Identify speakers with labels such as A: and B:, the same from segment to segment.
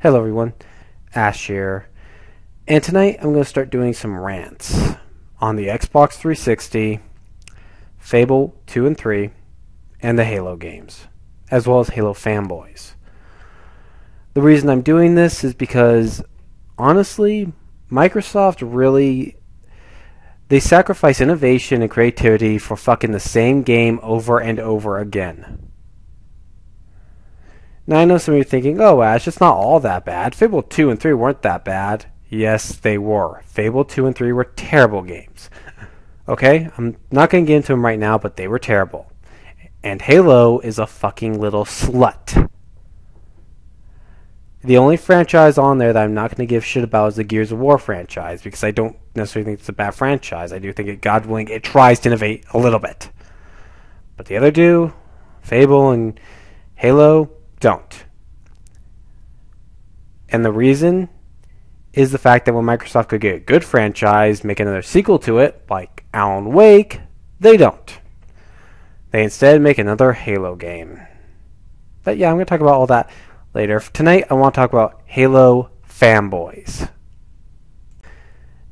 A: Hello everyone, Ash here, and tonight I'm going to start doing some rants on the Xbox 360, Fable 2 and 3, and the Halo games, as well as Halo fanboys. The reason I'm doing this is because, honestly, Microsoft they sacrifice innovation and creativity for fucking the same game over and over again. Now, I know some of you are thinking, oh, Ash, it's not all that bad. Fable 2 and 3 weren't that bad. Yes, they were. Fable 2 and 3 were terrible games. Okay? I'm not going to get into them right now, but they were terrible. And Halo is a fucking little slut. The only franchise on there that I'm not going to give shit about is the Gears of War franchise, because I don't necessarily think it's a bad franchise. I do think, God willing, it tries to innovate a little bit. But the other two, Fable and Halo, don't. And the reason is the fact that when Microsoft could get a good franchise, make another sequel to it, like Alan Wake, they don't. They instead make another Halo game. But yeah, I'm going to talk about all that later. Tonight, I want to talk about Halo fanboys.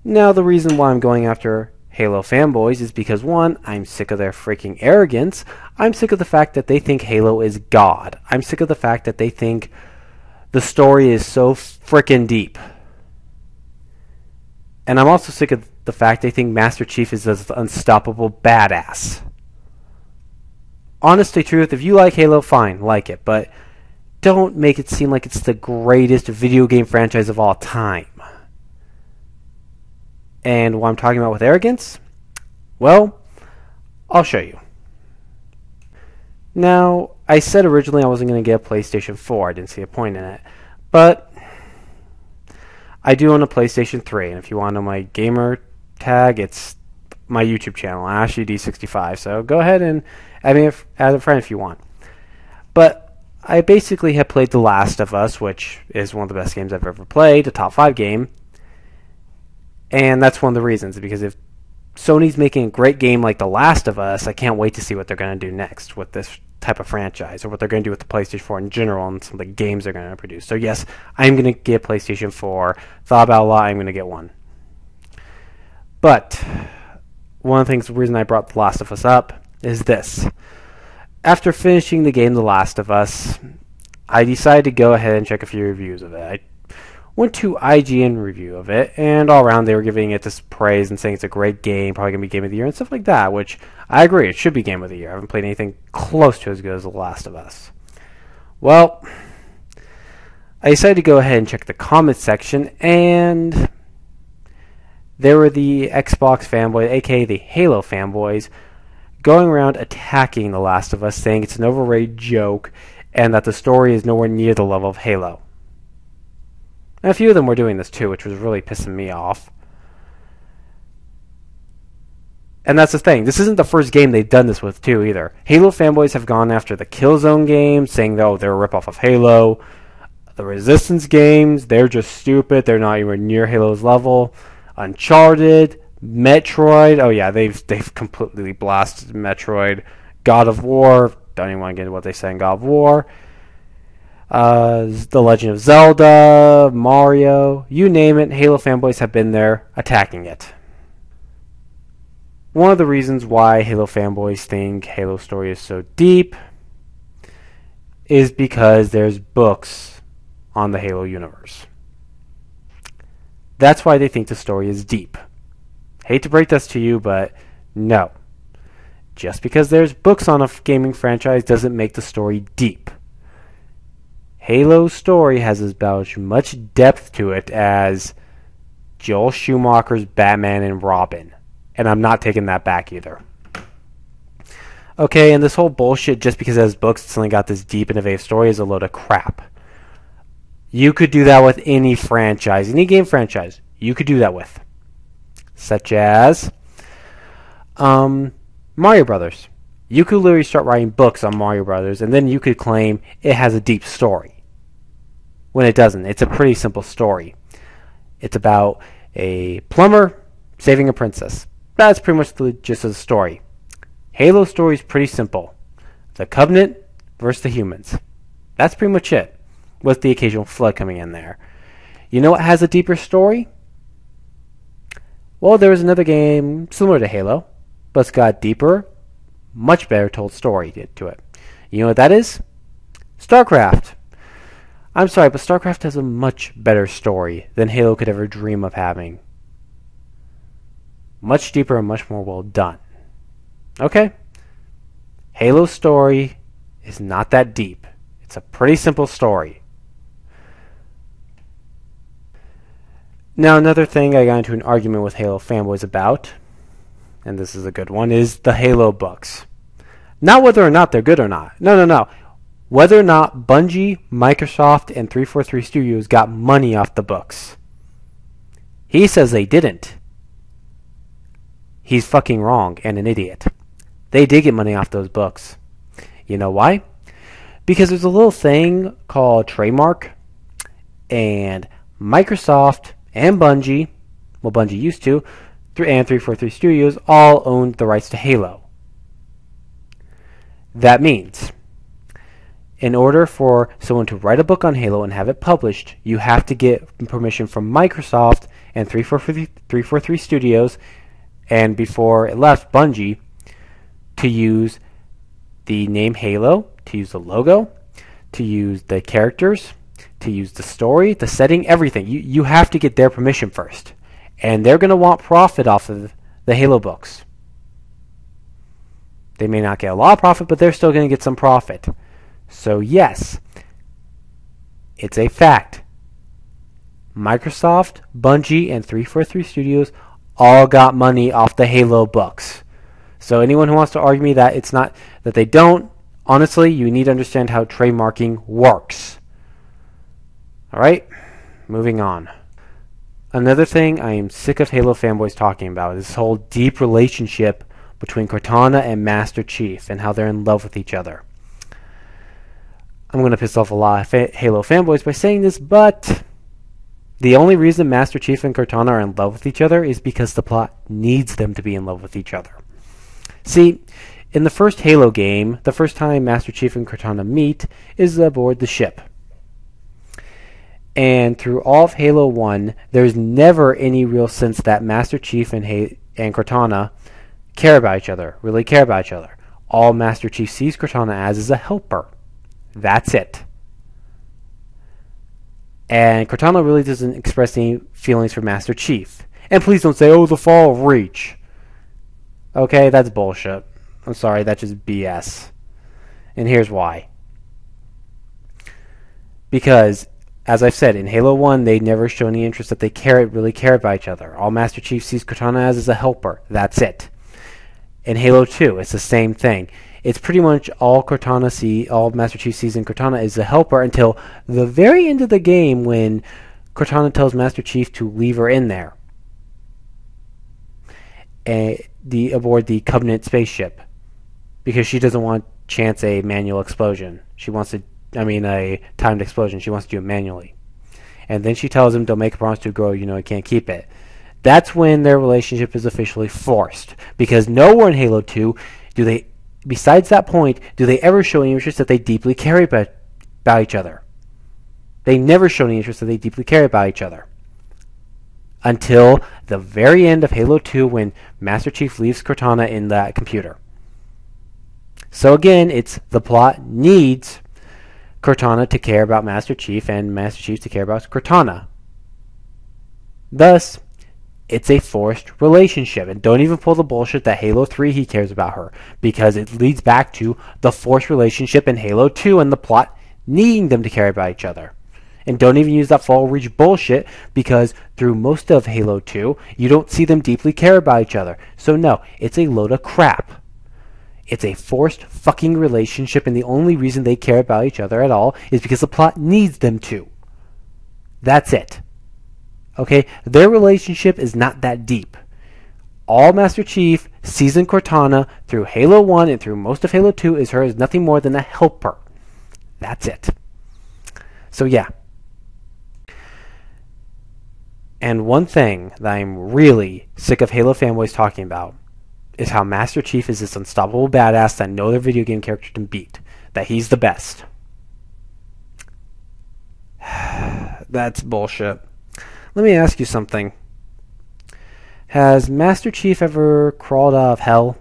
A: Now, the reason why I'm going after Halo fanboys is because, one, I'm sick of their freaking arrogance. I'm sick of the fact that they think Halo is God. I'm sick of the fact that they think the story is so freaking deep. And I'm also sick of the fact they think Master Chief is this unstoppable badass. Honestly, truth, if you like Halo, fine, like it. But don't make it seem like it's the greatest video game franchise of all time. And what I'm talking about with arrogance? Well, I'll show you. Now, I said originally I wasn't going to get a PlayStation 4. I didn't see a point in it. But I do own a PlayStation 3. And if you want to know my gamer tag, it's my YouTube channel, AshUD65. So go ahead and add me as a friend if you want. But I basically have played The Last of Us, which is one of the best games I've ever played, a top 5 game. And that's one of the reasons, because if Sony's making a great game like The Last of Us, I can't wait to see what they're going to do next with this type of franchise, or what they're going to do with the PlayStation 4 in general and some of the games they're going to produce. So yes, I'm going to get PlayStation 4. Thought about a lot, I'm going to get one. But one of the reason I brought The Last of Us up is this. After finishing the game The Last of Us, I decided to go ahead and check a few reviews of it. I went to IGN review of it, and all around they were giving it this praise and saying it's a great game, probably going to be Game of the Year and stuff like that, which I agree, it should be Game of the Year. I haven't played anything close to as good as The Last of Us. Well, I decided to go ahead and check the comments section, and there were the Xbox fanboys, aka the Halo fanboys, going around attacking The Last of Us, saying it's an overrated joke, and that the story is nowhere near the level of Halo. And a few of them were doing this too, which was really pissing me off. And that's the thing. This isn't the first game they've done this with too either. Halo fanboys have gone after the Killzone games, saying, oh, they're a ripoff of Halo. The Resistance games, they're just stupid. They're not even near Halo's level. Uncharted, Metroid. Oh yeah, they've completely blasted Metroid. God of War. Don't even want to get into what they say in God of War. The Legend of Zelda, Mario, you name it, Halo fanboys have been there attacking it. One of the reasons why Halo fanboys think Halo's story is so deep is because there's books on the Halo universe. That's why they think the story is deep. Hate to break this to you, but no. Just because there's books on a gaming franchise doesn't make the story deep. Halo's story has about as much depth to it as Joel Schumacher's Batman and Robin. And I'm not taking that back either. Okay, and this whole bullshit, just because it has books, it's only got this deep, innovative story, is a load of crap. You could do that with any franchise, any game franchise. You could do that with. Such as Mario Brothers. You could literally start writing books on Mario Brothers, and then you could claim it has a deep story. When it doesn't. It's a pretty simple story. It's about a plumber saving a princess. That's pretty much the gist of the story. Halo's story is pretty simple. The Covenant versus the humans. That's pretty much it. with the occasional flood coming in there. You know what has a deeper story? Well, there was another game similar to Halo, but it's got a deeper, much better told story to it. You know what that is? StarCraft. I'm sorry, but StarCraft has a much better story than Halo could ever dream of having. Much deeper and much more well done. Okay? Halo's story is not that deep. It's a pretty simple story. Now, another thing I got into an argument with Halo fanboys about, and this is a good one, is the Halo books. Not whether or not they're good or not. No. Whether or not Bungie, Microsoft, and 343 Studios got money off the books. He says they didn't. He's fucking wrong and an idiot. They did get money off those books. You know why? Because there's a little thing called trademark, and Microsoft and Bungie, well, Bungie used to, and 343 Studios all owned the rights to Halo. That means, in order for someone to write a book on Halo and have it published, you have to get permission from Microsoft and 343 Studios, and before it left Bungie, to use the name Halo, to use the logo, to use the characters, to use the story, the setting, everything. You have to get their permission first. And they're going to want profit off of the Halo books. They may not get a lot of profit, but they're still going to get some profit. So yes, it's a fact. Microsoft, Bungie, and 343 Studios all got money off the Halo books. So anyone who wants to argue me that it's not, that they don't, honestly, you need to understand how trademarking works. Alright, moving on. Another thing I am sick of Halo fanboys talking about is this whole deep relationship between Cortana and Master Chief and how they're in love with each other. I'm going to piss off a lot of Halo fanboys by saying this, but the only reason Master Chief and Cortana are in love with each other is because the plot needs them to be in love with each other. See, in the first Halo game, the first time Master Chief and Cortana meet is aboard the ship. And through all of Halo 1, there's never any real sense that Master Chief and Cortana care about each other, really care about each other. All Master Chief sees Cortana as is a helper. That's it. And Cortana really doesn't express any feelings for Master Chief. And please don't say, oh, the fall of Reach. Okay, that's bullshit. I'm sorry, that's just BS. And here's why. Because, as I've said, in Halo 1, they never show any interest that they really care about each other. All Master Chief sees Cortana as is a helper. That's it. In Halo 2, it's the same thing. It's pretty much all Master Chief sees in Cortana is a helper until the very end of the game when Cortana tells Master Chief to leave her in there. Aboard the Covenant spaceship. Because she doesn't want to chance a manual explosion. She wants a timed explosion. She wants to do it manually. And then she tells him, don't make a promise to grow, you can't keep it. That's when their relationship is officially forced. Because nowhere in Halo 2 besides that point, do they ever show any interest that they deeply care about each other. They never show any interest that they deeply care about each other. Until the very end of Halo 2 when Master Chief leaves Cortana in that computer. So again, it's the plot needs Cortana to care about Master Chief and Master Chief to care about Cortana. Thus, it's a forced relationship. And don't even pull the bullshit that Halo 3 he cares about her. Because it leads back to the forced relationship in Halo 2 and the plot needing them to care about each other. And don't even use that fall reach bullshit because through most of Halo 2, you don't see them deeply care about each other. So no, it's a load of crap. It's a forced fucking relationship and the only reason they care about each other at all is because the plot needs them to. That's it. Okay? Their relationship is not that deep. All Master Chief sees in Cortana through Halo 1 and through most of Halo 2 is her as nothing more than a helper. That's it. So yeah. And one thing that I'm really sick of Halo fanboys talking about is how Master Chief is this unstoppable badass that no other video game character can beat. That he's the best. That's bullshit. Let me ask you something. Has Master Chief ever crawled out of hell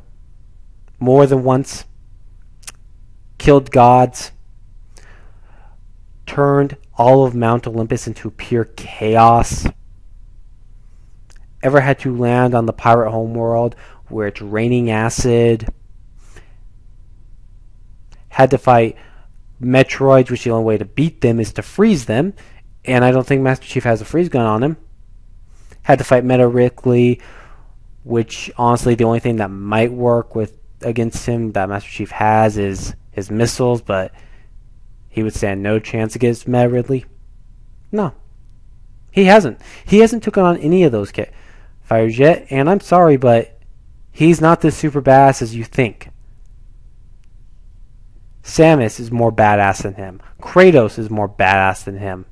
A: more than once? Killed gods? Turned all of Mount Olympus into pure chaos? Ever had to land on the pirate homeworld where it's raining acid? Had to fight Metroids, which the only way to beat them is to freeze them, and I don't think Master Chief has a freeze gun on him. Had to fight Meta Ripley, which honestly the only thing that might work with against him that Master Chief has is his missiles, but he would stand no chance against Meta Ridley. No. He hasn't. He hasn't taken on any of those fighters yet, and I'm sorry, but he's not this super badass as you think. Samus is more badass than him. Kratos is more badass than him.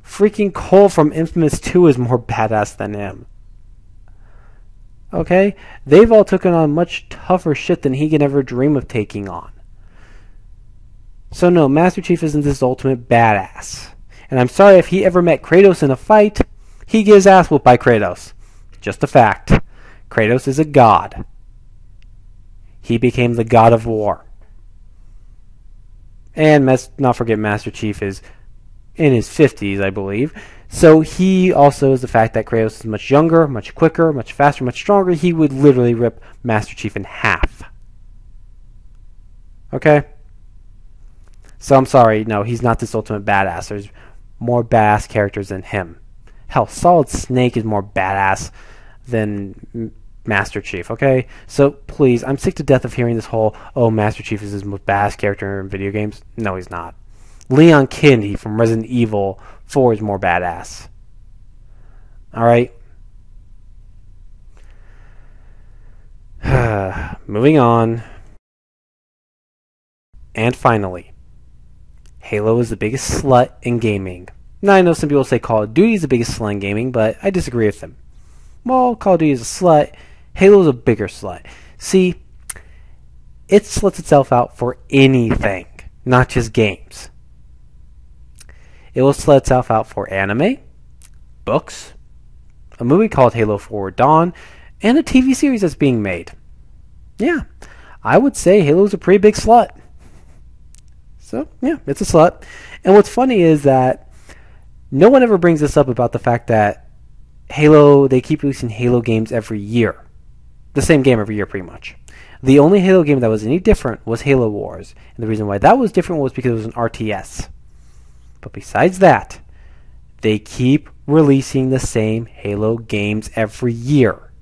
A: Freaking Cole from Infamous 2 is more badass than him. Okay? They've all taken on much tougher shit than he can ever dream of taking on. So no, Master Chief isn't this ultimate badass. And I'm sorry if he ever met Kratos in a fight, he'd get his ass whooped by Kratos. Just a fact. Kratos is a god. He became the god of war. And let's not forget Master Chief is in his 50s, I believe. So he also is the fact that Kratos is much younger, much quicker, much faster, much stronger. He would literally rip Master Chief in half. Okay? So I'm sorry, no, he's not this ultimate badass. There's more badass characters than him. Hell, Solid Snake is more badass than Master Chief, okay? So please, I'm sick to death of hearing this whole, oh, Master Chief is his most badass character in video games. No, he's not. Leon Kennedy from Resident Evil 4 is more badass. Alright? Moving on. And finally, Halo is the biggest slut in gaming. Now, I know some people say Call of Duty is the biggest slut in gaming, but I disagree with them. Well, Call of Duty is a slut. Halo is a bigger slut. See, it sluts itself out for anything, not just games. It will slut itself out for anime, books, a movie called Halo 4 Dawn, and a TV series that's being made. Yeah, I would say Halo is a pretty big slut. So, yeah, it's a slut. And what's funny is that no one ever brings this up about the fact that Halo, they keep releasing Halo games every year. The same game every year, pretty much. The only Halo game that was any different was Halo Wars. And the reason why that was different was because it was an RTS. But besides that, they keep releasing the same Halo games every year.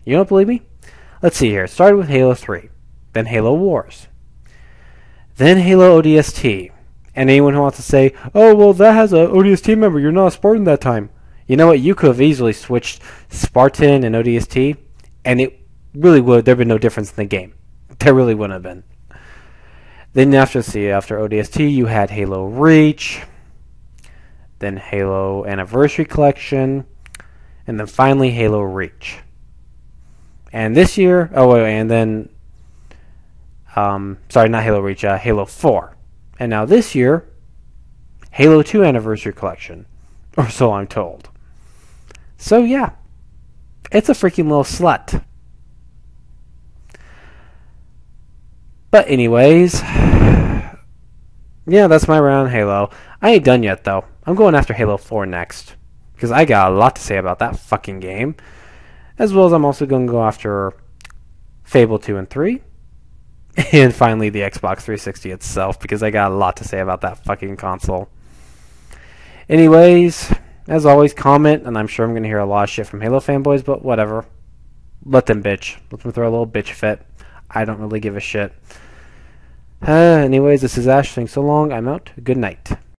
A: You don't believe me? Let's see here. It started with Halo 3. Then Halo Wars. Then Halo ODST. And anyone who wants to say, oh, well, that has a ODST member. You're not a Spartan that time. You know what? You could have easily switched Spartan and ODST, and it really would. There would have been no difference in the game. There really wouldn't have been. Then after ODST, you had Halo Reach, then Halo Anniversary Collection, and then finally Halo Reach. And this year, not Halo Reach, Halo 4. And now this year, Halo 2 Anniversary Collection, or so I'm told. So yeah, it's a freaking little slut. But anyways, yeah, that's my round on Halo. I ain't done yet though. I'm going after Halo 4 next, because I got a lot to say about that fucking game. As well as I'm also going to go after Fable 2 and 3. And finally the Xbox 360 itself, because I got a lot to say about that fucking console. Anyways, as always, comment, and I'm sure I'm going to hear a lot of shit from Halo fanboys, but whatever. Let them bitch. Let them throw a little bitch fit. I don't really give a shit. Anyways, this is Ash saying so long. I'm out. Good night.